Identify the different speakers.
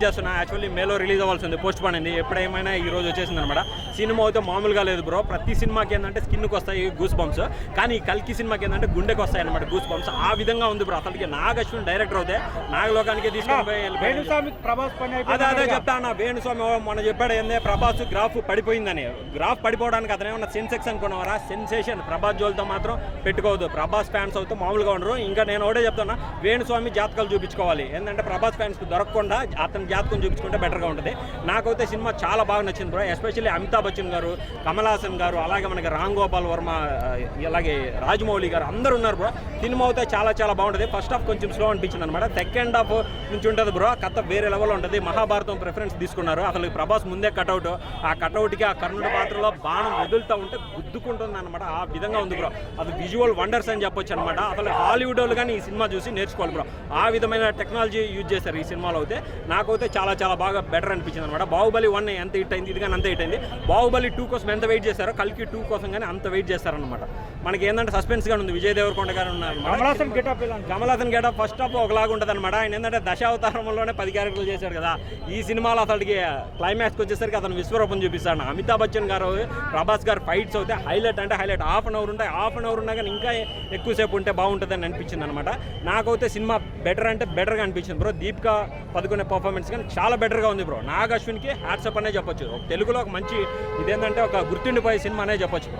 Speaker 1: చేస్తున్నా యాక్చువల్లీ మేలో రిలీజ్ అవ్వాల్సింది పోస్ట్ పోన్ అయింది ఎప్పుడేమైనా ఈ రోజు వచ్చేసింది అనమాట సినిమా అయితే మామూలుగా లేదు బ్రో ప్రతి సినిమాకి ఏంటంటే స్కిన్కి వస్తాయి గూస్ బంప్స్ కానీ కల్కి సినిమాకి ఏంటంటే గుండెకి వస్తాయి అనమాట గూస్ బంప్స్ ఆ విధంగా ఉంది బ్రో అసలుకి నాగ్ అశ్విన్ డైరెక్టర్ అవుతే నాగలోకానికి తీసుకొని పోయి అదే చెప్తా అన్న వేణుస్వామి మొన్న చెప్పాడు ఏందే ప్రభాస్ గ్రాఫ్ పడిపోయిందని గ్రాఫ్ పడిపోవడానికి అతను ఏమన్నా సెన్సెక్స్ అనుకున్నారా సెన్సేషన్ ప్రభాస్ జోల్తో మాత్రం పెట్టుకోవద్దు ప్రభాస్ ఫ్యాన్స్ అవుతే మామూలుగా ఉండరు ఇంకా నేను ఒకటే చెప్తున్నా వేణుస్వామి జాతకాలు చూపించుకోవాలి ఏంటంటే ప్రభాస్ ఫ్యాన్స్కి దొరకకుండా అతని జాతకం చూపించుకుంటే బెటర్గా ఉంటుంది నాకైతే సినిమా చాలా బాగా నచ్చింది బ్రో ఎస్పెషల్లీ అమితాబ్ బచ్చన్ గారు కమల్ హాసన్ గారు అలాగే మనకి రామ్ గోపాల్ వర్మ అలాగే రాజమౌళి గారు అందరూ ఉన్నారు బ్రో సినిమా అయితే చాలా చాలా బాగుంటుంది ఫస్ట్ హాఫ్ కొంచెం స్లో అనిపించింది అనమాట సెకండ్ హాఫ్ నుంచి ఉంటుంది బ్రో కథ వేరే లెవెల్ ఉంటుంది మహాభారతం ప్రిఫరెన్స్ తీసుకున్నారు అసలు ప్రభాస్ ముందే కట్అవుట్ ఆ కట్అవుట్కి ఆ కర్ణుడి పాత్రలో బాణం వదులుతూ ఉంటే గుద్దుకుంటుంది అనమాట ఆ విధంగా ఉంది బ్రో అది విజువల్ వండర్స్ అని చెప్పొచ్చు అనమాట అసలు హాలీవుడ్ వాళ్ళు కానీ ఈ సినిమా చూసి నేర్చుకోవాలి బ్రో ఆ విధమైన టెక్నాలజీ యూజ్ చేశారు ఈ సినిమాలో అయితే నాకైతే చాలా చాలా బాగా బెటర్ అనిపించింది అనమాట బాహుబలి 1 ఎంత హిట్ అయింది ఇది కానీ అంత హిట్ అయింది బాహుబలి 2 కోసం ఎంత వెయిట్ చేశారో కల్కి 2 కోసం కానీ అంత వెయిట్ చేస్తారనమాట మనకి ఏంటంటే సస్పెన్స్గా ఉంది విజయ్ దేవరకొండ గారు ఉన్నారు Kamal Haasan getup first half ఒకలాగా ఉంటుంది అనమాట ఆయన ఏంటంటే దశావతారంలోనే 10 క్యారెక్టర్లు చేశారు కదా ఈ సినిమాలో అసలుకి క్లైమాక్స్కి వచ్చేసరికి అతను విశ్వరూపం చూపిస్తాడు అమితాబ్ బచ్చన్ గారు ప్రభాస్ గారు ఫైట్స్ అయితే హైలైట్ అంటే హైలైట్ హాఫ్ అన్ అవర్ ఉంటాయి హాఫ్ అన్ అవర్ ఉన్నా కానీ ఇంకా ఎక్కువసేపు ఉంటే బాగుంటుందని అనిపించింది అనమాట నాకైతే సినిమా బెటర్ అంటే బెటర్గా అనిపించింది బ్రో దీపికా పదుకునే పర్ఫార్మెన్స్ కానీ చాలా బెటర్గా ఉంది బ్రో నాగ్ అశ్విన్కి హ్యాట్సప్ అనే చెప్పొచ్చు తెలుగులో ఒక మంచి ఇదేంటంటే ఒక గుర్తుండిపోయే సినిమా అనే చెప్పొచ్చు.